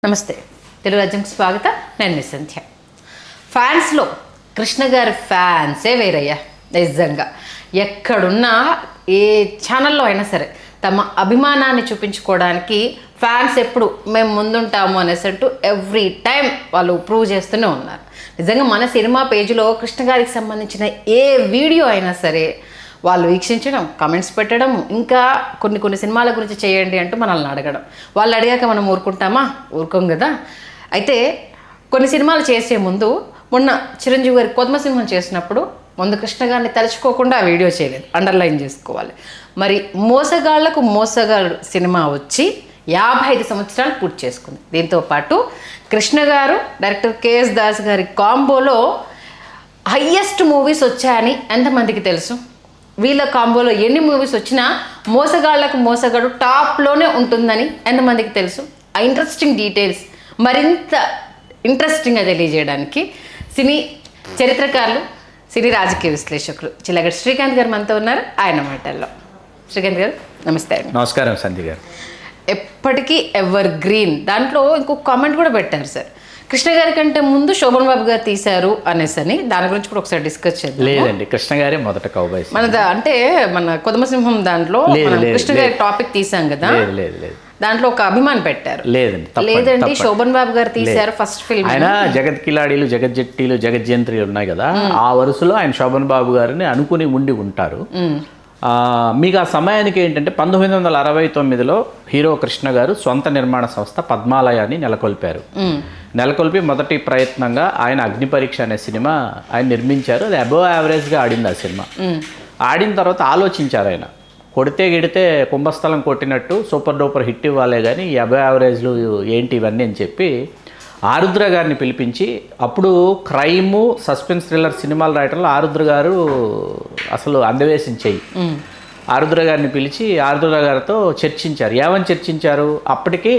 నమస్తే తెలుగు రాజ్యంకి స్వాగతం. నేను మీ సంధ్య. ఫ్యాన్స్లో కృష్ణ గారి ఫ్యాన్సే వేరయ్యా. నిజంగా ఎక్కడున్నా ఏ ఛానల్లో అయినా సరే తమ అభిమానాన్ని చూపించుకోవడానికి ఫ్యాన్స్ ఎప్పుడు మేము ముందుంటాము అనేసట్టు ఎవ్రీ టైం వాళ్ళు ప్రూవ్ చేస్తూనే ఉన్నారు. నిజంగా మన సినిమా పేజీలో కృష్ణ గారికి సంబంధించిన ఏ వీడియో అయినా సరే వాళ్ళు వీక్షించడం, కమెంట్స్ పెట్టడం, ఇంకా కొన్ని సినిమాల గురించి చేయండి అంటూ మనల్ని అడగడం. వాళ్ళు అడిగాక మనం ఊరుకుంటామా? ఊరుకోం కదా. అయితే కొన్ని సినిమాలు చేసే ముందు మొన్న చిరంజీవి గారి కొత్త చేసినప్పుడు ముందు కృష్ణ గారిని తలుచుకోకుండా ఆ వీడియో చేయలేదు, అండర్లైన్ చేసుకోవాలి. మరి మోసగాళ్లకు మోసగాడు సినిమా వచ్చి 55 సంవత్సరాలు పూర్తి చేసుకుంది. దీంతోపాటు కృష్ణ గారు డైరెక్టర్ కేఎస్ దాస్ గారి కాంబోలో హయ్యెస్ట్ మూవీస్ వచ్చాయని ఎంతమందికి తెలుసు? వీళ్ళ కాంబోలో ఎన్ని మూవీస్ వచ్చినా మోసగాళ్లకు మోసగాడు టాప్లోనే ఉంటుందని ఎంతమందికి తెలుసు? ఆ ఇంట్రెస్టింగ్ డీటెయిల్స్ మరింత ఇంట్రెస్టింగ్గా తెలియజేయడానికి సినీ చరిత్రకారులు, సినీ రాజకీయ విశ్లేషకులు చిల్లగడ్డ శ్రీకాంత్ గారు మనతో ఉన్నారు. ఆయన మాటల్లో. శ్రీకాంత్ గారు నమస్తే అండి. నమస్కారం సంధ్య గారు. ఎప్పటికీ ఎవర్ గ్రీన్. దాంట్లో ఇంకొక కామెంట్ కూడా పెట్టారు సార్, కృష్ణ గారి కంటే ముందు శోభన్ బాబు గారు తీశారు అనేసని. దాని గురించి కూడా ఒకసారి డిస్కస్ చేద్దాం. లేదండి, కృష్ణ గారే మొదట కౌబాయ్ అంటే మన కొదమసింహం దాంట్లో కృష్ణ గారి టాపిక్ తీసాం కదా, దాంట్లో ఒక అభిమాన్ పెట్టారు. లేదండి శోభన్ బాబు గారు తీశారు ఫస్ట్ ఫిల్మ్. ఆయన జగత్ కిలాడీలు, జగజ్జెట్టీలు, జగజ్జంత్రీలు ఉన్నాయి కదా, ఆ వరుసలో ఆయన శోభన్ బాబు గారిని అనుకుని ఉండి ఉంటారు. మీకు ఆ సమయానికి ఏంటంటే 1969లో హీరో కృష్ణ గారు సొంత నిర్మాణ సంస్థ పద్మాలయాన్ని నెలకొల్పి మొదటి ప్రయత్నంగా ఆయన అగ్ని పరీక్ష అనే సినిమా ఆయన నిర్మించారు. అది అబోవ్ యావరేజ్గా ఆడింది ఆ సినిమా. ఆడిన తర్వాత ఆలోచించారు ఆయన, కొడితే గిడితే కుంభస్థలం కొట్టినట్టు సూపర్ డూపర్ హిట్ ఇవ్వాలే కానీ ఈ అబోవ్ యావరేజ్లు ఏంటి ఇవన్నీ అని చెప్పి ఆరుద్ర గారిని పిలిపించి, అప్పుడు క్రైము, సస్పెన్స్ థ్రిల్లర్ సినిమాలు రాయటంలో ఆరుద్ర గారు అసలు అందవేసించేయి. ఆరుద్ర గారిని పిలిచి ఆరుద్ర గారితో చర్చించారు. ఏమని చర్చించారు? అప్పటికి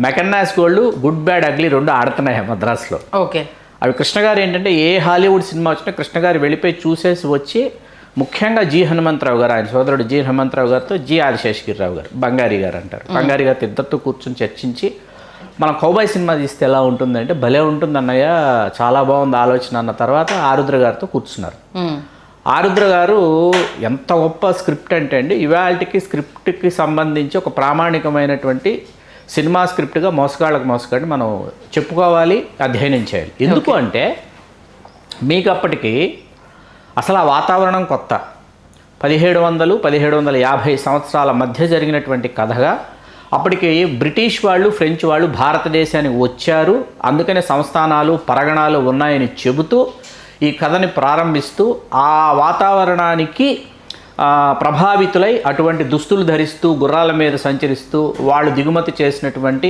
Mackenna's gold, good bad ugly 2 ఆడుతున్నాయి మద్రాసులో. ఓకే. అవి కృష్ణ గారు ఏంటంటే ఏ హాలీవుడ్ సినిమా వచ్చినా కృష్ణ గారు వెళ్ళిపోయి చూసేసి వచ్చి, ముఖ్యంగా జి హనుమంతరావు గారు, ఆయన సోదరుడు జి హనుమంతరావు గారితో జి ఆదిశేషగిరిరావు గారు, బంగారీ గారు అంటారు, బంగారీ గారితో ఇద్దరితో కూర్చొని చర్చించి, మనం కౌబాయ్ సినిమా తీస్తే ఎలా ఉంటుందంటే, భలే ఉంటుంది అన్నయ్య, చాలా బాగుంది ఆలోచన అన్న తర్వాత ఆరుద్ర గారితో కూర్చున్నారు. ఆరుద్ర గారు ఎంత గొప్ప స్క్రిప్ట్ అంటే అండి, ఇవాళకి స్క్రిప్ట్కి సంబంధించి ఒక ప్రామాణికమైనటువంటి సినిమా స్క్రిప్ట్గా మోసగాళ్ళకు మోసగాడిని మనం చెప్పుకోవాలి, అధ్యయనం చేయాలి. ఎందుకు అంటే మీకు అప్పటికి అసలు ఆ వాతావరణం కొత్త. 1700-1750 సంవత్సరాల మధ్య జరిగినటువంటి కథగా అప్పటికి బ్రిటిష్ వాళ్ళు, ఫ్రెంచ్ వాళ్ళు భారతదేశానికి వచ్చారు. అందుకనే సంస్థానాలు, పరగణాలు ఉన్నాయని చెబుతూ ఈ కథని ప్రారంభిస్తూ, ఆ వాతావరణానికి ప్రభావితులై అటువంటి దుస్తులు ధరిస్తూ గుర్రాల మీద సంచరిస్తూ వాళ్ళు దిగుమతి చేసినటువంటి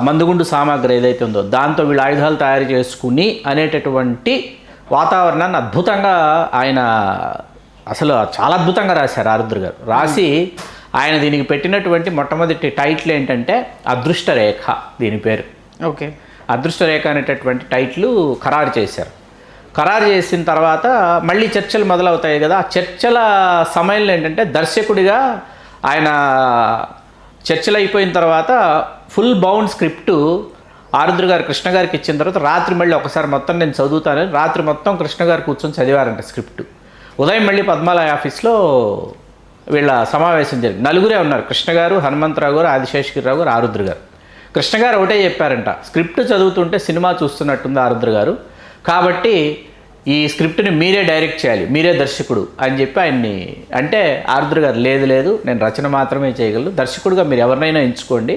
మందుగుండు సామాగ్రి ఏదైతే ఉందో దాంతో వీళ్ళు ఆయుధాలు తయారు చేసుకుని అనేటటువంటి వాతావరణాన్ని అద్భుతంగా ఆయన అసలు చాలా అద్భుతంగా రాశారు ఆరుద్ర గారు. రాసి ఆయన దీనికి పెట్టినటువంటి మొట్టమొదటి టైటిల్ ఏంటంటే అదృష్టరేఖ, దీని పేరు. ఓకే. అదృష్టరేఖ అనేటటువంటి టైటిల్ ఖరారు చేశారు. ఖరారు చేసిన తర్వాత మళ్ళీ చర్చలు మొదలవుతాయి కదా. ఆ చర్చల సమయంలో ఏంటంటే దర్శకుడిగా ఆయన చర్చలు అయిపోయిన తర్వాత ఫుల్ బౌండ్ స్క్రిప్టు ఆరుద్ర గారు కృష్ణ గారికి ఇచ్చిన తర్వాత రాత్రి మళ్ళీ ఒకసారి మొత్తం నేను చదువుతానని రాత్రి మొత్తం కృష్ణ గారు కూర్చొని చదివారంట స్క్రిప్ట్. ఉదయం మళ్ళీ పద్మాలయ ఆఫీస్లో వీళ్ళ సమావేశం జరిగింది. నలుగురే ఉన్నారు, కృష్ణ గారు, హనుమంతరావు గారు, ఆదిశేషగిరిరావు గారు, ఆరుద్ర గారు. కృష్ణ గారు ఒకటే చెప్పారంట, స్క్రిప్ట్ చదువుతుంటే సినిమా చూస్తున్నట్టుంది ఆరుద్ర గారు, కాబట్టి ఈ స్క్రిప్ట్ని మీరే డైరెక్ట్ చేయాలి, మీరే దర్శకుడు అని చెప్పి ఆయన్ని అంటే, ఆరుద్ర గారు లేదు నేను రచన మాత్రమే చేయగలను, దర్శకుడుగా మీరు ఎవరినైనా ఎంచుకోండి,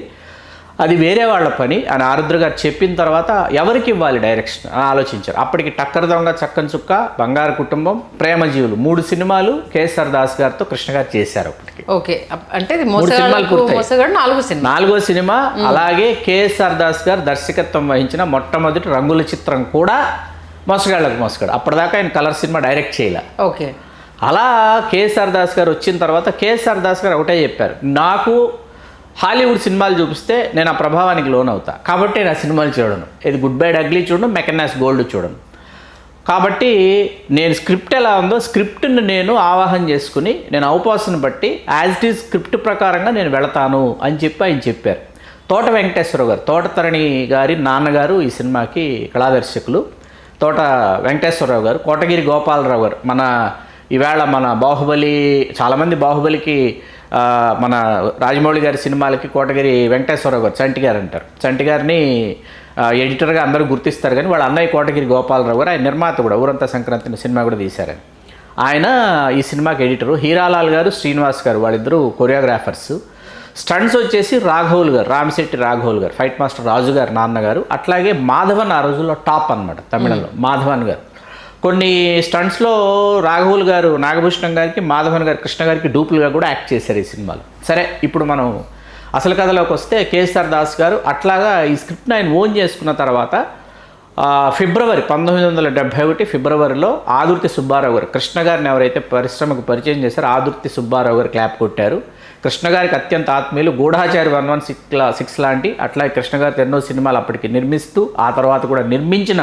అది వేరే వాళ్ళ పని అని ఆరుద్ర గారు చెప్పిన తర్వాత ఎవరికి ఇవ్వాలి డైరెక్షన్ అని ఆలోచించారు. అప్పటికి టక్కర దొంగ, చక్కని చుక్క, బంగారు కుటుంబం, ప్రేమజీవులు 3 సినిమాలు కేఎస్ఆర్ దాస్ గారితో కృష్ణ గారు చేశారు అప్పటికి. ఓకే. అంటే 3 సినిమాలు పూర్తయి 4వ సినిమా. అలాగే కేఎస్ఆర్ దాస్ గారు దర్శకత్వం వహించిన మొట్టమొదటి రంగుల చిత్రం కూడా మోసగాళ్ళకు మోసగాడు. అప్పటిదాకా ఆయన కలర్ సినిమా డైరెక్ట్ చేయలే. ఓకే. అలా కేఎస్ఆర్ దాస్ గారు వచ్చిన తర్వాత కేఎస్ఆర్ దాస్ గారు ఒకటే చెప్పారు, నాకు హాలీవుడ్ సినిమాలు చూపిస్తే నేను ఆ ప్రభావానికి లోన్ అవుతా, కాబట్టి నేను ఆ సినిమాలు చూడను, ఇది గుడ్ బ్యాడ్ అగ్లీ చూడను, మెకన్నాస్ గోల్డ్ చూడను, కాబట్టి నేను స్క్రిప్ట్ ఎలా ఉందో స్క్రిప్ట్ని నేను ఆవాహన చేసుకుని నేను అవకాశం బట్టి యాజ్ ఇట్ ఈజ్ స్క్రిప్ట్ ప్రకారంగా నేను వెళతాను అని చెప్పి ఆయన చెప్పారు. తోట వెంకటేశ్వరరావు గారు, తోటతరణి గారి నాన్నగారు ఈ సినిమాకి కళాదర్శకులు. తోట వెంకటేశ్వరరావు గారు, కోటగిరి గోపాలరావు గారు, ఈవేళ మన బాహుబలి, చాలామంది బాహుబలికి మన రాజమౌళి గారి సినిమాలకి కోటగిరి వెంకటేశ్వరరావు గారు, చంటి గారు అంటారు. చంటి గారిని ఎడిటర్గా అందరూ గుర్తిస్తారు, కానీ వాళ్ళ అన్నయ్య కోటగిరి గోపాలరావు గారు, ఆయన నిర్మాత కూడా, ఊరంతా సంక్రాంతి సినిమా కూడా తీశారని. ఆయన ఈ సినిమాకి ఎడిటరు. హీరాలాల్ గారు, శ్రీనివాస్ గారు వాళ్ళిద్దరూ కొరియోగ్రాఫర్స్. స్టంట్స్ వచ్చేసి రాఘవులు గారు, రామశెట్టి రాఘవులు గారు, ఫైట్ మాస్టర్ రాజు గారు నాన్నగారు. అట్లాగే మాధవన్ ఆ రోజుల్లో టాప్ అనమాట తమిళంలో, మాధవన్ గారు. కొన్ని స్టంట్స్లో రాఘవులు గారు నాగభూషణం గారికి, మాధవన్ గారు కృష్ణ గారికి డూపులుగా కూడా యాక్ట్ చేశారు ఈ సినిమాలో. సరే, ఇప్పుడు మనం అసలు కథలోకి వస్తే కేఎస్ఆర్ దాస్ గారు అట్లాగా ఈ స్క్రిప్ట్ని ఆయన ఓన్ చేసుకున్న తర్వాత ఫిబ్రవరి 1971 ఫిబ్రవరిలో ఆదుర్తి సుబ్బారావు గారు, కృష్ణ గారిని ఎవరైతే పరిశ్రమకు పరిచయం చేశారో ఆదుర్తి సుబ్బారావు గారు క్లాప్ కొట్టారు. కృష్ణ గారికి అత్యంత ఆత్మీయులు, గూఢాచారి 116 లాంటి అట్లాగే కృష్ణ గారితో ఎన్నో సినిమాలు అప్పటికి నిర్మిస్తూ ఆ తర్వాత కూడా నిర్మించిన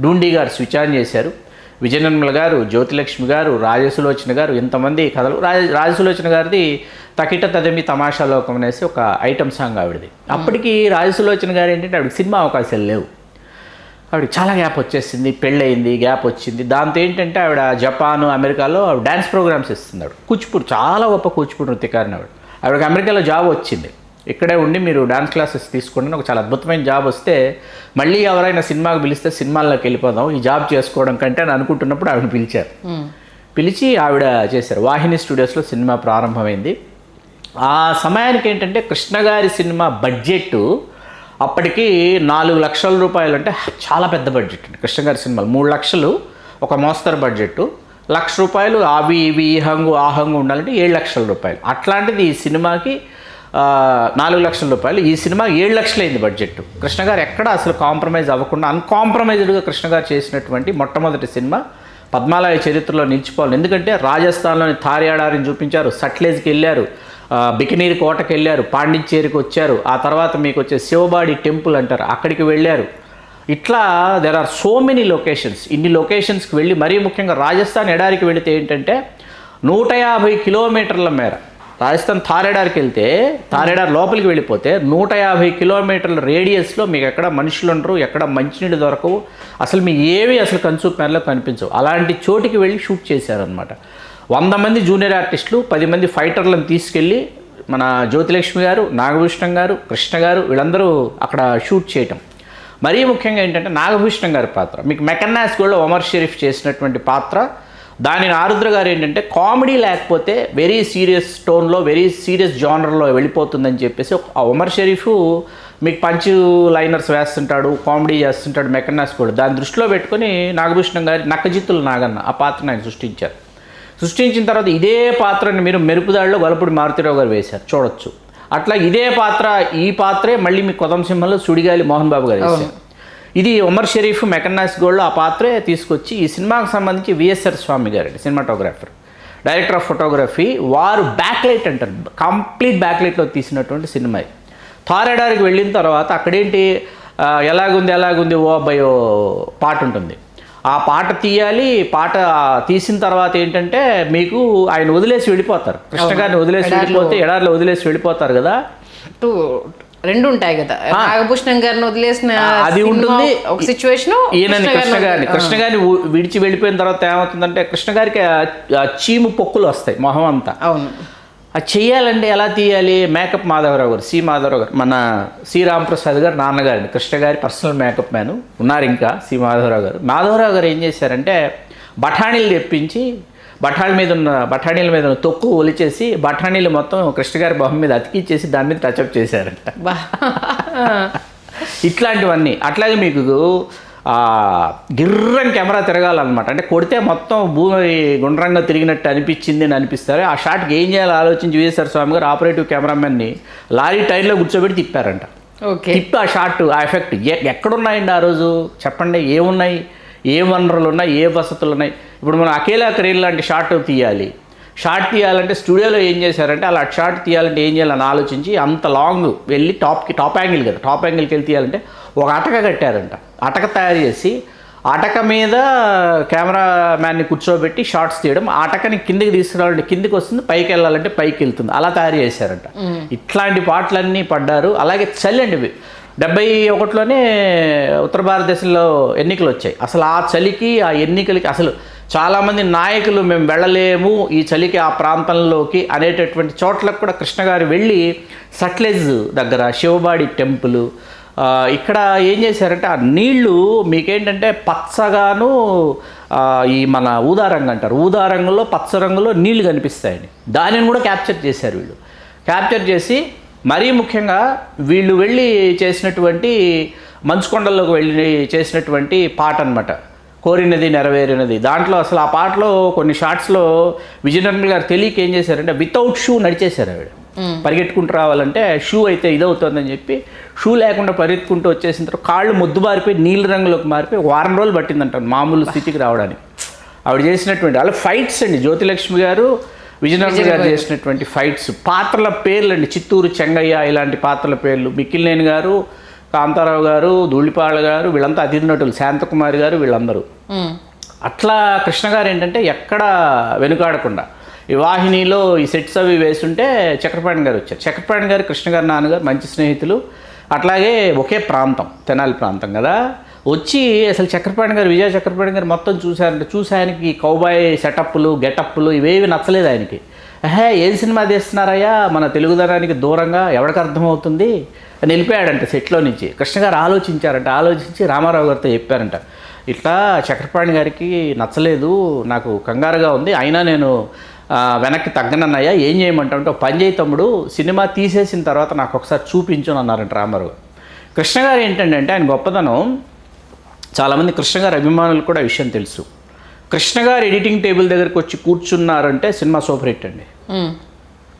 డూండి గారు స్విచ్ ఆన్ చేశారు. విజయనిర్మల గారు, జ్యోతిలక్ష్మి గారు, రాజసులోచన గారు, ఇంతమంది కథలు. రాజసులోచన గారిది తకిట తదమి తమాషా లోకం అనేసి ఒక ఐటమ్ సాంగ్ ఆవిడది. అప్పటికి రాజసులోచన గారు ఏంటంటే ఆవిడకి సినిమా అవకాశాలు లేవు, ఆవిడకి చాలా గ్యాప్ వచ్చేసింది, పెళ్ళయింది, గ్యాప్ వచ్చింది. దాంతో ఏంటంటే ఆవిడ జపాను, అమెరికాలో ఆవిడ డ్యాన్స్ ప్రోగ్రామ్స్ ఇస్తున్నాడు. కూచిపూడి, చాలా గొప్ప కూచిపూడి నృత్యకారిని ఆవిడకి అమెరికాలో జాబ్ వచ్చింది. ఇక్కడే ఉండి మీరు డాన్స్ క్లాసెస్ తీసుకోండి, ఒక చాలా అద్భుతమైన జాబ్ వస్తే మళ్ళీ ఎవరైనా సినిమాకి పిలిస్తే సినిమాల్లోకి వెళ్ళిపోదాం, ఈ జాబ్ చేసుకోవడం కంటే అని అనుకుంటున్నప్పుడు ఆవిడ పిలిచారు. పిలిచి ఆవిడ చేశారు. వాహిని స్టూడియోస్లో సినిమా ప్రారంభమైంది. ఆ సమయానికి ఏంటంటే కృష్ణ గారి సినిమా బడ్జెట్ అప్పటికి 4 లక్షల రూపాయలు, అంటే చాలా పెద్ద బడ్జెట్ అండి. కృష్ణ గారి సినిమాలు 3 లక్షలు ఒక మోస్తరు బడ్జెట్, 1 లక్ష రూపాయలు అవి ఇవి ఈ హంగు ఆ హంగు ఉండాలంటే 7 లక్షల రూపాయలు. అట్లాంటిది ఈ సినిమాకి 4 లక్షల రూపాయలు, ఈ సినిమా 7 లక్షలు అయింది బడ్జెట్. కృష్ణ గారు ఎక్కడ అసలు కాంప్రమైజ్ అవ్వకుండా అన్కాంప్రమైజ్డ్గా కృష్ణ గారు చేసినటువంటి మొట్టమొదటి సినిమా పద్మాలయ చరిత్రలో నిలిచిపోవాలి. ఎందుకంటే రాజస్థాన్లోని థారియాడారిని చూపించారు, సట్లేజ్కి వెళ్ళారు, బికనీర్ కోటకి వెళ్ళారు, పాండిచ్చేరికి వచ్చారు, ఆ తర్వాత మీకు వచ్చే శివబాడి టెంపుల్ అంటారు అక్కడికి వెళ్ళారు. ఇట్లా there are so many locations. ఇన్ని లొకేషన్స్కి వెళ్ళి, మరీ ముఖ్యంగా రాజస్థాన్ ఎడారికి వెళితే ఏంటంటే 150 కిలోమీటర్ల మేర రాజస్థాన్ థారేడార్కి వెళ్తే, థారేడార్ లోపలికి వెళ్ళిపోతే 150 కిలోమీటర్ల రేడియస్లో మీకు ఎక్కడ మనుషులు ఉండరు, ఎక్కడ మంచినీళ్ళు దొరకవు, అసలు మీ ఏవి అసలు కన్సూప్ మేరలో కనిపించవు. అలాంటి చోటికి వెళ్ళి షూట్ చేశారనమాట. 100 మంది జూనియర్ ఆర్టిస్టులు, 10 మంది ఫైటర్లను తీసుకెళ్ళి మన జ్యోతిలక్ష్మి గారు, నాగభూషణం గారు, కృష్ణ గారు వీళ్ళందరూ అక్కడ షూట్ చేయటం. మరీ ముఖ్యంగా ఏంటంటే నాగభూషణం గారి పాత్ర, మీకు మెకన్నాస్ గోల్డ్లో ఒమర్ షరీఫ్ చేసినటువంటి పాత్ర, దానిని ఆరుద్ర గారు ఏంటంటే కామెడీ లేకపోతే వెరీ సీరియస్ టోన్లో, వెరీ సీరియస్ జానర్లో వెళ్ళిపోతుందని చెప్పేసి ఒమర్ షరీఫ్ మీకు పంచ్ లైనర్స్ వేస్తుంటాడు, కామెడీ చేస్తుంటాడు మెకన్నాస్ గోల్డ్, దాన్ని దృష్టిలో పెట్టుకొని నాగభూషణం గారి నక్కజిత్తుల నాగన్న ఆ పాత్రను ఆయన సృష్టించారు. సృష్టించిన తర్వాత ఇదే పాత్రని మీరు మెరుపుదాడిలో గొలపూడి మారుతిరావు గారు వేశారు, చూడొచ్చు. అట్లా ఇదే పాత్ర, ఈ పాత్రే మళ్ళీ మీ కొదంసింహంలో సుడిగాలి మోహన్ బాబు గారు వేశారు. ఇది ఒమర్ షరీఫ్ మెకన్నాస్ గోల్డ్లో ఆ పాత్రే తీసుకొచ్చి ఈ సినిమాకి సంబంధించి విఎస్ఆర్ స్వామి గారు అండి, సినిమాటోగ్రాఫర్, డైరెక్టర్ ఆఫ్ ఫోటోగ్రఫీ, వారు బ్యాక్లైట్ అంటారు, కంప్లీట్ బ్యాక్లైట్లో తీసినటువంటి సినిమా. థారేడార్కి వెళ్ళిన తర్వాత అక్కడేంటి ఎలాగుంది ఓ అబ్బాయో పాట ఉంటుంది, ఆ పాట తీయాలి. పాట తీసిన తర్వాత ఏంటంటే మీకు ఆయన వదిలేసి వెళ్ళిపోతారు, కృష్ణ గారిని వదిలేసి వెళ్ళిపోతే, ఎడారిలో వదిలేసి వెళ్ళిపోతారు కదా, రెండు ఉంటాయి కదా, నాగభూషణం గారిని వదిలేసిన అది ఉంటుంది ఒక సిచ్యువేషన్. ఈయనని కృష్ణ గారిని విడిచి వెళ్ళిపోయిన తర్వాత ఏమవుతుందంటే కృష్ణ గారికి చీము పొక్కులు వస్తాయి మొహం అంతా. అవును, అది చెయ్యాలంటే ఎలా తీయాలి? మేకప్ మాధవరావు గారు, సి మాధవరావు గారు, మన సి రామప్రసాద్ గారు నాన్నగారిని, కృష్ణ గారి పర్సనల్ మేకప్ మ్యాన్ ఉన్నారు ఇంకా సి మాధవరావు గారు. మాధవరావు గారు ఏం చేశారంటే బఠానీలు తెప్పించి బఠానీల మీద ఉన్న తొక్కు ఒలిచేసి బఠానీలు మొత్తం కృష్ణ గారి మొహం మీద అతికిచ్చేసి దాని మీద టచ్అప్ చేశారంట. ఇట్లాంటివన్నీ. అట్లాగే మీకు గిర్రం కెమెరా తిరగాలన్నమాట, అంటే కొడితే మొత్తం భూమి గుండ్రంగా తిరిగినట్టు అనిపించింది అని అనిపిస్తారు. ఆ షాట్కి ఏం చేయాలో ఆలోచించి విఎస్ఆర్ స్వామి గారు ఆపరేటివ్ కెమెరామెన్ని లారీ టైర్లో కూర్చోబెట్టి తిప్పారంట. తిప్పి ఆ షాట్, ఆ ఎఫెక్ట్ ఎక్కడున్నాయండి ఆ రోజు చెప్పండి? ఏమున్నాయి, ఏ వనరులు ఉన్నాయి, ఏ వసతులు ఉన్నాయి? ఇప్పుడు మనం అకేలా కరీల్ లాంటి షాట్ తీయాలంటే స్టూడియోలో ఏం చేశారంటే అలా షాట్ తీయాలంటే ఏం చేయాలని ఆలోచించి అంత లాంగ్ వెళ్ళి టాప్ యాంగిల్ కదా, టాప్ యాంగిల్కి వెళ్ళి తీయాలంటే ఒక అటక కట్టారంట. అటక తయారు చేసి అటక మీద కెమెరామ్యాన్ని కూర్చోబెట్టి షార్ట్స్ తీయడం, ఆ అటకని కిందికి తీసుకురావాలంటే కిందికి వస్తుంది, పైకి వెళ్ళాలంటే పైకి వెళ్తుంది, అలా తయారు చేశారంట. ఇట్లాంటి పాటలన్నీ పడ్డారు. అలాగే చలి అండి, 71లోనే ఉత్తర భారతదేశంలో ఎన్నికలు వచ్చాయి. అసలు ఆ చలికి ఆ ఎన్నికలకి అసలు చాలామంది నాయకులు మేము వెళ్ళలేము ఈ చలికి ఆ ప్రాంతంలోకి అనేటటువంటి చోట్లకు కూడా కృష్ణ గారు వెళ్ళి సట్లెజ్ దగ్గర శివబాడి టెంపుల్ ఇక్కడ ఏం చేశారంటే ఆ నీళ్లు మీకేంటంటే పచ్చగాను ఈ మన ఊదారంగు అంటారు, ఊదారంగులో పచ్చ రంగులో నీళ్లు కనిపిస్తాయని దానిని కూడా క్యాప్చర్ చేశారు వీళ్ళు. క్యాప్చర్ చేసి మరీ ముఖ్యంగా వీళ్ళు వెళ్ళి చేసినటువంటి మంచుకొండల్లోకి వెళ్ళి చేసినటువంటి పాట అనమాట, కోరినది నెరవేరినది. దాంట్లో అసలు ఆ పాటలో కొన్ని షార్ట్స్లో విజయనగరం గారు తెలియక ఏం చేశారంటే వితౌట్ షూ నడిచేశారు ఆవిడ. పరిగెట్టుకుంటూ రావాలంటే షూ అయితే ఇదవుతుందని చెప్పి షూ లేకుండా పరిగెత్తుకుంటూ వచ్చేసిన తర్వాత కాళ్ళు మొద్దుబారిపోయి నీళ్ళ రంగులోకి మారిపోయి వారం రోజులు పట్టిందంటారు మామూలు స్థితికి రావడానికి. ఆవిడ చేసినటువంటి అలా ఫైట్స్ అండి, జ్యోతిలక్ష్మి గారు విజయనగరం గారు చేసినటువంటి ఫైట్స్. పాత్రల పేర్లు అండి, చిత్తూరు చెంగయ్య ఇలాంటి పాత్రల పేర్లు, మిక్కిలినేని గారు, కాంతారావు గారు, ధూళిపాళ్ళ గారు, వీళ్ళంతా అతిథి నటులు, శాంతకుమారి గారు, వీళ్ళందరూ. అట్లా కృష్ణ గారు ఏంటంటే ఎక్కడ వెనుకాడకుండా ఈ వాహినిలో ఈ సెట్స్ అవి వేస్తుంటే చక్రపాణి గారు వచ్చారు. చక్రపాణి గారు కృష్ణ గారు నాన్నగారు మంచి స్నేహితులు, అట్లాగే ఒకే ప్రాంతం తెనాలి ప్రాంతం కదా. వచ్చి అసలు చక్రపాణి గారు, విజయ చక్రపాణి గారు మొత్తం చూశారంటే చూసి ఆయనకి కౌబాయ్ సెటప్లు గెటప్లు ఇవేవి నచ్చలేదు ఆయనకి. ఏం సినిమా తీస్తున్నారయ్యా మన తెలుగుదనానికి దూరంగా ఎవరికి అర్థమవుతుంది అని వెళ్ళిపోయాడంట సెట్లో నుంచి. కృష్ణ గారు ఆలోచించారంట, ఆలోచించి రామారావు గారితో చెప్పారంట, ఇట్లా చక్రపాణి గారికి నచ్చలేదు, నాకు కంగారుగా ఉంది, అయినా నేను వెనక్కి తగ్గనన్నయ్యా, ఏం చేయమంటామంటే ఒక పని చేయి తమ్ముడు, సినిమా తీసేసిన తర్వాత నాకు ఒకసారి చూపించు అన్నారంట రామారావు. కృష్ణ గారు ఏంటంటే ఆయన గొప్పతనం, చాలామంది కృష్ణ గారి అభిమానులు కూడా విషయం తెలుసు, కృష్ణ గారు ఎడిటింగ్ టేబుల్ దగ్గరికి వచ్చి కూర్చున్నారంటే సినిమా సూపర్ హిట్ అండి.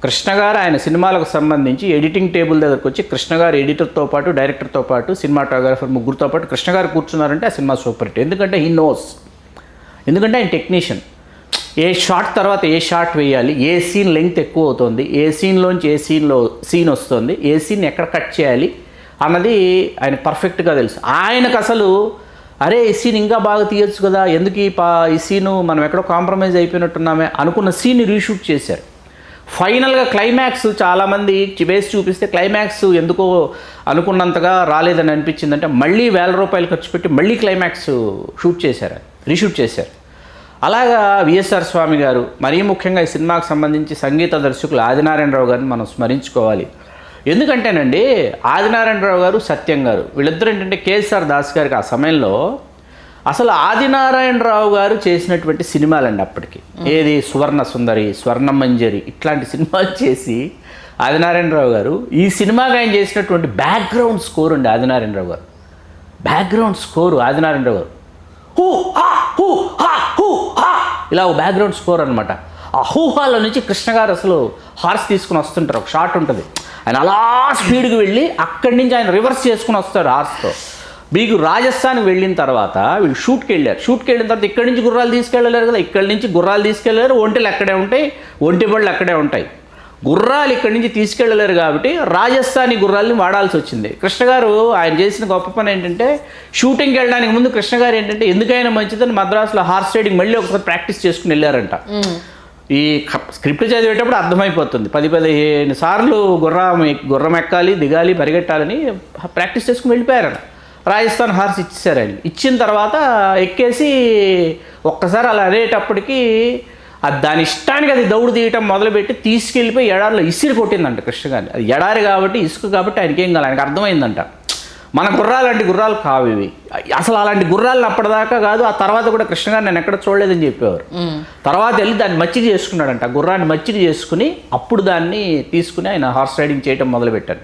కృష్ణ గారు ఆయన సినిమాలకు సంబంధించి ఎడిటింగ్ టేబుల్ దగ్గరకు వచ్చి కృష్ణ గారు ఎడిటర్తో పాటు డైరెక్టర్తో పాటు సినిమాటోగ్రాఫర్ ముగ్గురుతో పాటు కృష్ణ గారు కూర్చున్నారంటే ఆ సినిమా సూపర్ హిట్. ఎందుకంటే హీ నోస్, ఎందుకంటే ఆయన టెక్నీషియన్, ఏ షాట్ తర్వాత ఏ షాట్ వేయాలి, ఏ సీన్ లెంగ్త్ ఎక్కువ అవుతుంది, ఏ సీన్లోంచి ఏ సీన్ వస్తుంది, ఏ సీన్ ఎక్కడ కట్ చేయాలి అన్నది ఆయన పర్ఫెక్ట్గా తెలుసు. ఆయనకు అసలు అరే ఈ సీన్ ఇంకా బాగా తీయొచ్చు కదా, ఎందుకు ఈ సీను మనం ఎక్కడో కాంప్రమైజ్ అయిపోయినట్టున్నామే అనుకున్న సీన్ని రీషూట్ చేశారు. ఫైనల్గా క్లైమాక్స్ చాలామంది వేసి చూపిస్తే క్లైమాక్స్ ఎందుకో అనుకున్నంతగా రాలేదని అనిపించిందంటే మళ్ళీ ₹1,000 ఖర్చు పెట్టి మళ్ళీ క్లైమాక్స్ షూట్ చేశారు, రీషూట్ చేశారు. అలాగా విఎస్ఆర్ స్వామి గారు, మరీ ముఖ్యంగా ఈ సినిమాకు సంబంధించి సంగీత దర్శకులు ఆదినారాయణరావు గారిని మనం స్మరించుకోవాలి. ఎందుకంటేనండి ఆదినారాయణరావు గారు, సత్యం గారు వీళ్ళిద్దరు ఏంటంటే కేఎస్ఆర్ దాస్ గారికి ఆ సమయంలో అసలు ఆదినారాయణరావు గారు చేసినటువంటి సినిమాలండి అప్పటికి, ఏది సువర్ణ సుందరి, స్వర్ణమంజరి ఇట్లాంటి సినిమాలు చేసి ఆదినారాయణరావు గారు ఈ సినిమాకి ఆయన చేసినటువంటి బ్యాక్గ్రౌండ్ స్కోర్ అండి. ఆదినారాయణరావు గారు బ్యాక్గ్రౌండ్ స్కోరు, ఆదినారాయణరావు గారు హూ హా హూ హా హూ హా ఇలా ఒక బ్యాక్గ్రౌండ్ స్కోర్ అనమాట. ఆ హూహాలో నుంచి కృష్ణ గారు అసలు హార్స్ తీసుకుని వస్తుంటారు, ఒక షాట్ ఉంటుంది, ఆయన అలా స్పీడ్కి వెళ్ళి అక్కడి నుంచి ఆయన రివర్స్ చేసుకుని వస్తారు హార్స్తో. మీకు రాజస్థాన్కి వెళ్ళిన తర్వాత వీళ్ళు షూట్కి వెళ్ళారు, షూట్కి వెళ్ళిన తర్వాత ఇక్కడి నుంచి గుర్రాలు తీసుకెళ్ళలేరు కదా, ఇక్కడి నుంచి గుర్రాలు తీసుకెళ్ళలేరు, ఒంటెలు అక్కడే ఉంటాయి, ఒంటి బళ్ళు అక్కడే ఉంటాయి, గుర్రాలు ఇక్కడి నుంచి తీసుకెళ్ళలేరు కాబట్టి రాజస్థానీ గుర్రాలని వాడాల్సి వచ్చింది. కృష్ణ గారు ఆయన చేసిన గొప్ప పని ఏంటంటే షూటింగ్కి వెళ్ళడానికి ముందు కృష్ణ గారు ఏంటంటే ఎందుకైనా మంచిదని మద్రాసులో హార్స్ రైడింగ్ మళ్ళీ ఒకసారి ప్రాక్టీస్ చేసుకుని వెళ్ళారంట. ఈ స్క్రిప్ట్ చదివేటప్పుడు అర్థమైపోతుంది, 10-15 సార్లు గుర్రం ఎక్కాలి, దిగాలి, పరిగెట్టాలని ప్రాక్టీస్ చేసుకుని వెళ్ళిపోయారట. రాజస్థాన్ హార్స్ ఇచ్చేసారు ఆయన. ఇచ్చిన తర్వాత ఎక్కేసి ఒక్కసారి అలా అనేటప్పటికీ అది దాని ఇష్టానికి అది దౌడు తీయటం మొదలుపెట్టి తీసుకెళ్ళిపోయి ఎడారిలో ఇసిరి కొట్టిందంట కృష్ణ గారిని. అది ఎడారి కాబట్టి ఇసుక కాబట్టి ఆయనకేం కాదు, ఆయనకు అర్థమైందంట మన గుర్రాలు లాంటి గుర్రాలు కావు ఇవి, అసలు అలాంటి గుర్రాలను అప్పటిదాకా కాదు. ఆ తర్వాత కూడా కృష్ణ గారు నేను ఎక్కడ చూడలేదని చెప్పేవారు. తర్వాత వెళ్ళి దాన్ని మచ్చిక చేసుకున్నాడంట, గుర్రాన్ని మచ్చిక చేసుకుని అప్పుడు దాన్ని తీసుకుని ఆయన హార్స్ రైడింగ్ చేయటం మొదలుపెట్టారు.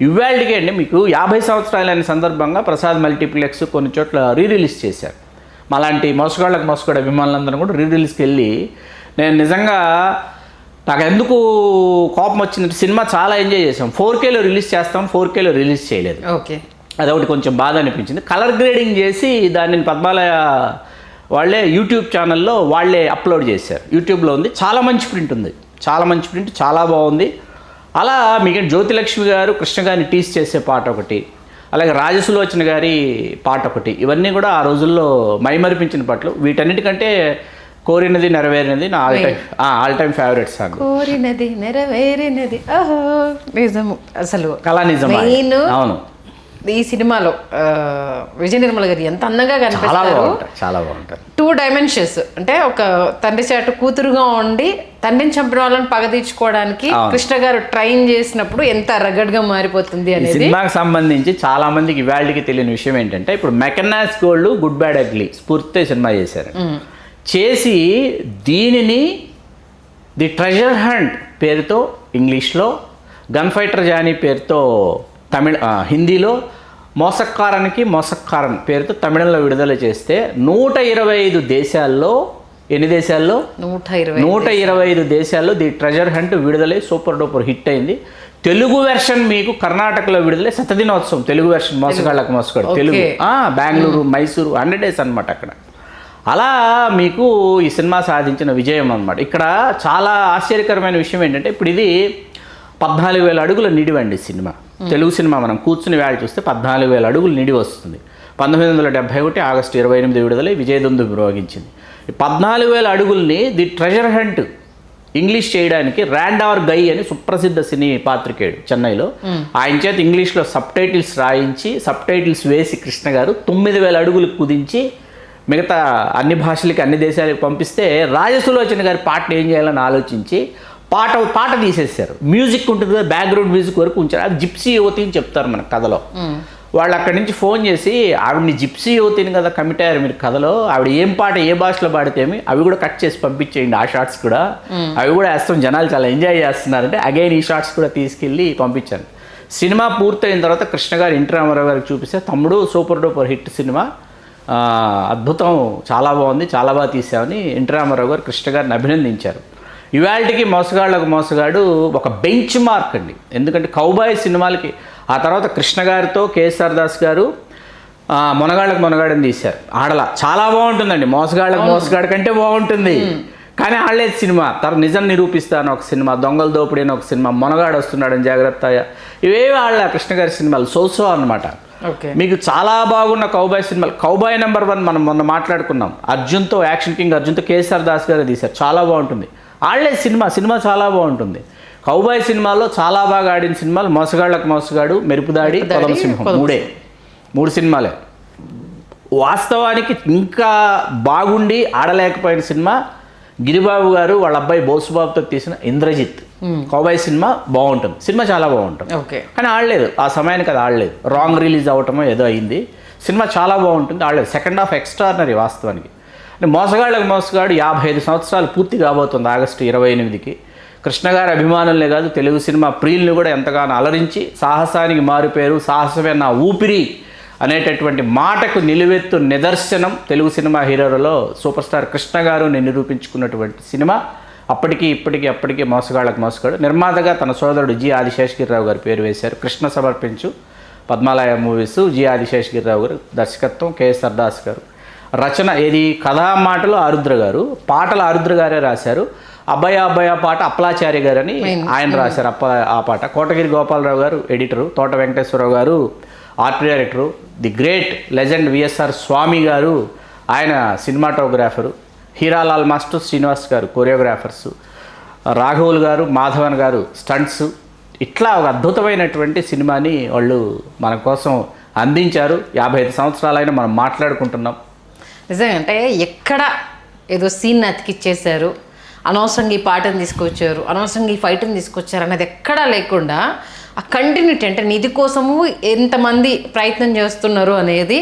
ఇవాళకే అండి మీకు 50 సంవత్సరాలైన సందర్భంగా ప్రసాద్ మల్టీప్లెక్స్ కొన్ని చోట్ల రీరిలీజ్ చేశారు. మాలాంటి మోసగాళ్ళ అభిమానులందరూ కూడా రీరిలీజ్కి వెళ్ళి నేను నిజంగా నాకు ఎందుకు కోపం వచ్చిందంటే సినిమా చాలా ఎంజాయ్ చేసాం, 4Kలో రిలీజ్ చేస్తాం, 4Kలో రిలీజ్ చేయలేదు. ఓకే, అదొకటి కొంచెం బాధ అనిపించింది. కలర్ గ్రేడింగ్ చేసి దాన్ని పద్మాలయ వాళ్ళే యూట్యూబ్ ఛానల్లో వాళ్ళే అప్లోడ్ చేశారు, యూట్యూబ్లో ఉంది, చాలా మంచి ప్రింట్ ఉంది, చాలా మంచి ప్రింట్, చాలా బాగుంది. అలా మీకు జ్యోతిలక్ష్మి గారు కృష్ణ గారిని టీస్ చేసే పాట ఒకటి, అలాగే రాజసులోచన గారి పాట ఒకటి, ఇవన్నీ కూడా ఆ రోజుల్లో మైమరిపించిన పాటలు. వీటన్నిటికంటే కోరినది నెరవేరినది నా ఆల్ టైమ్ ఫేవరెట్ సాంగ్. కోరినది నెరవేరినది ఓహో నిజము. అసలు కళా నిజమా. మెయిన్ అవును, ఈ సినిమాలో విజయ నిర్మల గారు ఎంత అందంగా చాలా కనిపిస్తారు. బాగుంటాయి, చాలా బాగుంటాయి. 2 డైమెన్షన్స్, అంటే ఒక తండ్రి చాటు కూతురుగా ఉండి తండ్రిని చంపిన వాళ్ళని పగ తీర్చుకోవడానికి కృష్ణ గారు ట్రైన్ చేసినప్పుడు ఎంత రగడ్గా మారిపోతుంది ఈ అనేది. సినిమాకి సంబంధించి చాలా మందికి ఇవాళకి తెలియని విషయం ఏంటంటే, ఇప్పుడు Mackenna's gold good bad ugly స్ఫూర్తితో సినిమా చేశారు. చేసి దీనిని ది ట్రెజర్ హంట్ పేరుతో ఇంగ్లీష్లో, గన్ ఫైటర్ జానీ పేరుతో హిందీలో, మోసక్కారన్ పేరుతో తమిళంలో విడుదల చేస్తే 125 దేశాల్లో, ఎన్ని దేశాల్లో 125 దేశాల్లో ది ట్రెజర్ హంట్ విడుదలై సూపర్ డూపర్ హిట్ అయింది. తెలుగు వెర్షన్ మీకు కర్ణాటకలో విడుదలై శతదినోత్సవం తెలుగు వెర్షన్ మోసగాళ్ళకు మోసగాడు తెలుగు, బెంగళూరు, మైసూరు 100 days అనమాట అక్కడ. అలా మీకు ఈ సినిమా సాధించిన విజయం అనమాట. ఇక్కడ చాలా ఆశ్చర్యకరమైన విషయం ఏంటంటే, ఇప్పుడు ఇది 14,000 అడుగుల నిడివండి సినిమా. తెలుగు సినిమా మనం కూర్చుని వేళ చూస్తే 14,000 అడుగులు నిడి వస్తుంది. 1971 ఆగస్టు 28 విడుదలై విజయదుందు వినియోగించింది. ఈ 14,000 అడుగుల్ని ది ట్రెజర్ హంట్ ఇంగ్లీష్ చేయడానికి ర్యాండావర్ గై అని సుప్రసిద్ధ సినీ పాత్రికేయుడు చెన్నైలో, ఆయన చేత ఇంగ్లీష్లో సబ్ టైటిల్స్ వేసి కృష్ణ గారు 9,000 అడుగులు కుదించి మిగతా అన్ని భాషలకి అన్ని దేశాలకు పంపిస్తే, రాజసులోచన గారి పాటను ఏం చేయాలని ఆలోచించి పాట తీసేశారు. మ్యూజిక్ ఉంటుంది కదా, బ్యాక్గ్రౌండ్ మ్యూజిక్ వరకు ఉంచారు. అది జిప్సీ యువతి అని చెప్తారు మన కథలో. వాళ్ళు అక్కడి నుంచి ఫోన్ చేసి, ఆవిడని జిప్సీ యువతిని కదా కమిట్ అయ్యారు మీరు కథలో, ఆవిడ ఏం పాట ఏ భాషలో పాడితేమి అవి కూడా కట్ చేసి పంపించేయండి, ఆ షార్ట్స్ కూడా అవి కూడా వేస్తాం, జనాలు చాలా ఎంజాయ్ చేస్తున్నారంటే అగైన్ ఈ షార్ట్స్ కూడా తీసుకెళ్ళి పంపించాను. సినిమా పూర్తయిన తర్వాత కృష్ణ గారు ఎన్టీ రామారావు గారికి చూపిస్తే, తమ్ముడు సూపర్ డూపర్ హిట్ సినిమా, అద్భుతం, చాలా బాగుంది, చాలా బాగా తీసామని ఎన్టీ రామారావు గారు కృష్ణ గారిని అభినందించారు. ఇవాళకి మోసగాళ్ళకు మోసగాడు ఒక బెంచ్ మార్క్ అండి. ఎందుకంటే కౌబాయ్ సినిమాలకి ఆ తర్వాత కృష్ణ గారితో కేఎస్ఆర్ దాస్ గారు మొనగాళ్ళకు మొనగాడని తీశారు. ఆడలా చాలా బాగుంటుందండి, మోసగాళ్ళకు మోసగాడు కంటే బాగుంటుంది. కానీ ఆడలేదు సినిమా. నిజం నిరూపిస్తాను ఒక సినిమా, దొంగల దోపిడీ అని ఒక సినిమా, మొనగాడు వస్తున్నాడని జాగ్రత్త, ఇవేవి ఆడలే కృష్ణ గారి సినిమాలు, సో అనమాట. మీకు చాలా బాగున్న కౌబాయ్ సినిమాలు, కౌబాయ్ నెంబర్ 1 మనం మొన్న మాట్లాడుకున్నాం, అర్జున్తో, యాక్షన్ కింగ్ అర్జున్తో కేఎస్ఆర్ దాస్ గారు తీశారు, చాలా బాగుంటుంది. ఆడలేదు సినిమా చాలా బాగుంటుంది. కౌబాయ్ సినిమాలో చాలా బాగా ఆడిన సినిమాలు మోసగాళ్ళకు మోసగాడు, మెరుపుదాడి, కొలమసింహం, 3 సినిమాలే. వాస్తవానికి ఇంకా బాగుండి ఆడలేకపోయిన సినిమా గిరిబాబు గారు వాళ్ళ అబ్బాయి బోసుబాబుతో తీసిన ఇంద్రజిత్. కౌబాయ్ సినిమా బాగుంటుంది, సినిమా చాలా బాగుంటుంది, కానీ ఆడలేదు ఆ సమయానికి, అది ఆడలేదు, రాంగ్ రిలీజ్ అవటమో ఏదో అయింది. సినిమా చాలా బాగుంటుంది, ఆడలేదు. సెకండ్ హాఫ్ ఎక్స్ట్రాడినరీ వాస్తవానికి. మోసగాళ్ళకు మోసగాడు 55 సంవత్సరాలు పూర్తి కాబోతుంది ఆగస్టు 28కి. కృష్ణ గారి అభిమానులనే కాదు, తెలుగు సినిమా ప్రియుల్ని కూడా ఎంతగానో అలరించి, సాహసానికి మారుపేరు, సాహసమే నా ఊపిరి అనేటటువంటి మాటకు నిలువెత్తు నిదర్శనం తెలుగు సినిమా హీరోలలో సూపర్ స్టార్ కృష్ణ గారు నిరూపించుకున్నటువంటి సినిమా. అప్పటికి మోసగాళ్ళకు మోసగాడు. నిర్మాతగా తన సోదరుడు జి ఆదిశేషగిరిరావు గారు పేరు వేశారు. కృష్ణ సమర్పించు పద్మాలయ మూవీస్, జి ఆదిశేషగిరిరావు గారు దర్శకత్వం, కేఎస్ఆర్ దాస్ గారు రచన. ఏది కథా మాటలు ఆరుద్ర గారు, పాటలు ఆరుద్ర గారే రాశారు. అబ్బాయ పాట అప్పలాచార్య గారు అని ఆయన రాశారు ఆ పాట. కోటగిరి గోపాలరావు గారు editor, Thota Venkateswararao garu art director, the great legend VSR Swamy garu ఆయన సినిమాటోగ్రాఫరు, హీరాలాల్ మాస్టర్, శ్రీనివాస్ గారు కొరియోగ్రాఫర్సు, రాఘవులు గారు, మాధవన్ గారు స్టంట్స్. ఇట్లా ఒక అద్భుతమైనటువంటి సినిమాని వాళ్ళు మన కోసం అందించారు. 55 సంవత్సరాలైనా మనం మాట్లాడుకుంటున్నాం. నిజంగా అంటే ఎక్కడ ఏదో సీన్ అతికిచ్చేశారు, అనవసరంగా ఈ పాటను తీసుకొచ్చారు, అనవసరంగా ఈ ఫైట్ని తీసుకొచ్చారు అనేది ఎక్కడా లేకుండా ఆ కంటిన్యూటీ, అంటే నిధి కోసము ఎంతమంది ప్రయత్నం చేస్తున్నారు అనేది.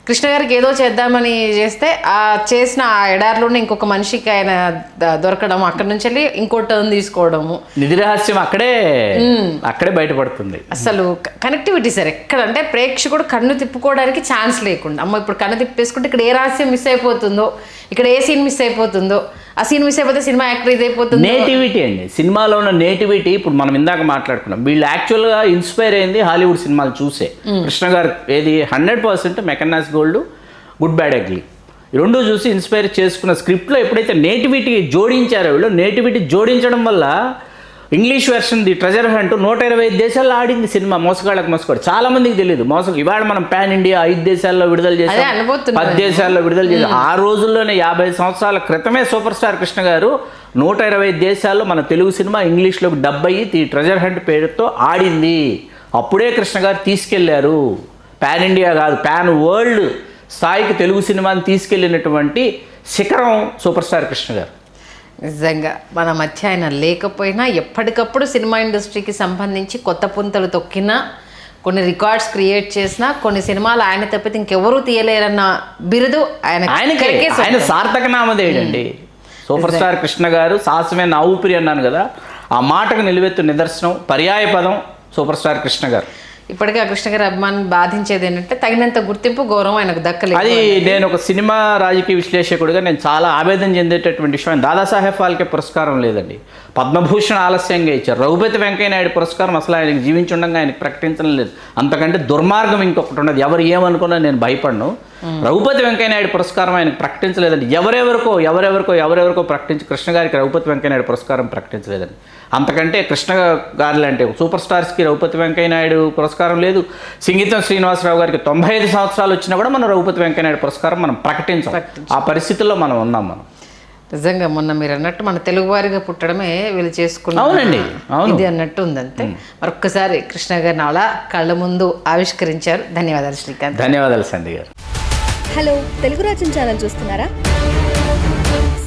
కృష్ణ గారికి ఏదో చేద్దామని చేస్తే ఆ చేసిన ఆ ఎడారిలోనే ఇంకొక మనిషికి ఆయన దొరకడం, అక్కడి నుంచి వెళ్ళి ఇంకో టర్న్ తీసుకోవడము, నిధి రహస్యం అక్కడే బయటపడుతుంది. అసలు కనెక్టివిటీ సార్ ఎక్కడ అంటే ప్రేక్షకుడు కన్ను తిప్పుకోవడానికి ఛాన్స్ లేకుండా, అమ్మ ఇప్పుడు కన్ను తిప్పేసుకుంటే ఇక్కడ ఏ రహస్యం మిస్ అయిపోతుందో, ఇక్కడ ఏ సీన్ మిస్ అయిపోతుందో, ఆ సీన్ మిస్ అయిపోతే సినిమా యాక్టర్ ఇది అయిపోతుంది. నేటివిటీ అండి, సినిమాలో ఉన్న నేటివిటీ. ఇప్పుడు మనం ఇందాక మాట్లాడుకున్నాం, వీళ్ళు యాక్చువల్గా ఇన్స్పైర్ అయింది హాలీవుడ్ సినిమాలు చూసే. కృష్ణ గారు ఏది 100% Mackenna's gold, good bad ugly, ఈ రెండు చూసి ఇన్స్పైర్ చేసుకున్న స్క్రిప్ట్లో ఎప్పుడైతే నేటివిటీ జోడించారో వీళ్ళు, నేటివిటీ జోడించడం వల్ల English version the treasure hunt 125 దేశాల్లో ఆడింది సినిమా. మోసగాళ్ళకి మోసగాడు చాలా మందికి తెలియదు. ఇవాళ మనం పాన్ ఇండియా 5 దేశాల్లో విడుదల చేసాం, 10 దేశాల్లో విడుదల చేసాం. ఆ రోజుల్లోనే 50 సంవత్సరాల క్రితమే సూపర్ స్టార్ కృష్ణ గారు 125 దేశాల్లో మన తెలుగు సినిమా ఇంగ్లీష్లోకి డబ్ అయ్యి ది ట్రెజర్ హంట్ పేరుతో ఆడింది. అప్పుడే కృష్ణ గారు తీసుకెళ్లారు. పాన్ ఇండియా కాదు, పాన్ వరల్డ్ స్థాయికి తెలుగు సినిమాని తీసుకెళ్ళినటువంటి శిఖరం సూపర్ స్టార్ కృష్ణ గారు. నిజంగా మన మధ్య ఆయన లేకపోయినా ఎప్పటికప్పుడు సినిమా ఇండస్ట్రీకి సంబంధించి కొత్త పుంతలు తొక్కినా, కొన్ని రికార్డ్స్ క్రియేట్ చేసినా, కొన్ని సినిమాలు ఆయన తప్పితే ఇంకెవరూ తీయలేరన్న బిరుదు ఆయన సార్థక నామధేయుడండి. సూపర్ స్టార్ కృష్ణ గారు సాహసమే నా ఊపిరి అన్నాను కదా, ఆ మాటకు నిలువెత్తు నిదర్శనం, పర్యాయ పదం సూపర్ స్టార్ కృష్ణ గారు. ఇప్పటికీ ఆ కృష్ణ గారి అభిమానం బాధించేది ఏంటంటే తగినంత గుర్తింపు, గౌరవం ఆయనకు దక్కలేదు. అది నేను ఒక సినిమా రాజకీయ విశ్లేషకుడిగా నేను చాలా ఆవేదన చెందేటటువంటి విషయం. దాదాసాహెబ్ ఫాల్కే పురస్కారం లేదండి, పద్మభూషణ్ ఆలస్యంగా ఇచ్చారు. రఘుపతి వెంకయ్య నాయుడు పురస్కారం అసలు ఆయనకి జీవించుండగా ఆయనకు ప్రకటించడం లేదు. అంతకంటే దుర్మార్గం ఇంకొకటి ఉన్నది. ఎవరు ఏమనుకున్నా నేను భయపడను. రఘుపతి వెంకయ్య నాయుడు పురస్కారం ఆయనకు ప్రకటించలేదండి. ఎవరెవరికో ప్రకటించి కృష్ణ గారికి రఘుపతి వెంకయ్య నాయుడు పురస్కారం ప్రకటించలేదండి. అంతకంటే కృష్ణ గారు లాంటి సూపర్ స్టార్స్కి రఘుపతి వెంకయ్య నాయుడు పురస్కారం లేదు. సింగీతం శ్రీనివాసరావు గారికి 95 సంవత్సరాలు వచ్చినా కూడా మనం రఘుపతి వెంకయ్య నాయుడు పురస్కారం మనం ప్రకటించాం. ఆ పరిస్థితుల్లో మనం ఉన్నాం. మనం నిజంగా మొన్న మీరు అన్నట్టు మన తెలుగు వారిగా పుట్టడమే వీళ్ళు చేసుకున్నాం. అవునండి, ఇది అన్నట్టు ఉందంతే. మరొక్కసారి కృష్ణ గారిని అలా కళ్ళ ముందు ఆవిష్కరించారు. ధన్యవాదాలు శ్రీకాంత్. ధన్యవాదాలు సంధ్య గారు. హలో, తెలుగు రాజ్యం ఛానల్ చూస్తున్నారా?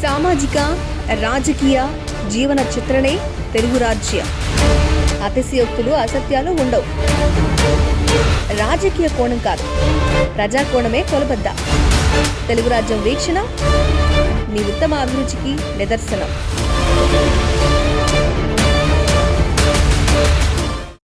సామాజిక, రాజకీయ, జీవన చిత్రణే తెలుగు రాజ్యం. అతిశయోక్తులు, అసత్యాలు ఉండవు. రాజకీయ కోణం కాదు, ప్రజా కోణమే కొలబద్ద. తెలుగు రాజ్యం వీక్షణ మీ ఉత్తమ అభిరుచికి నిదర్శనం.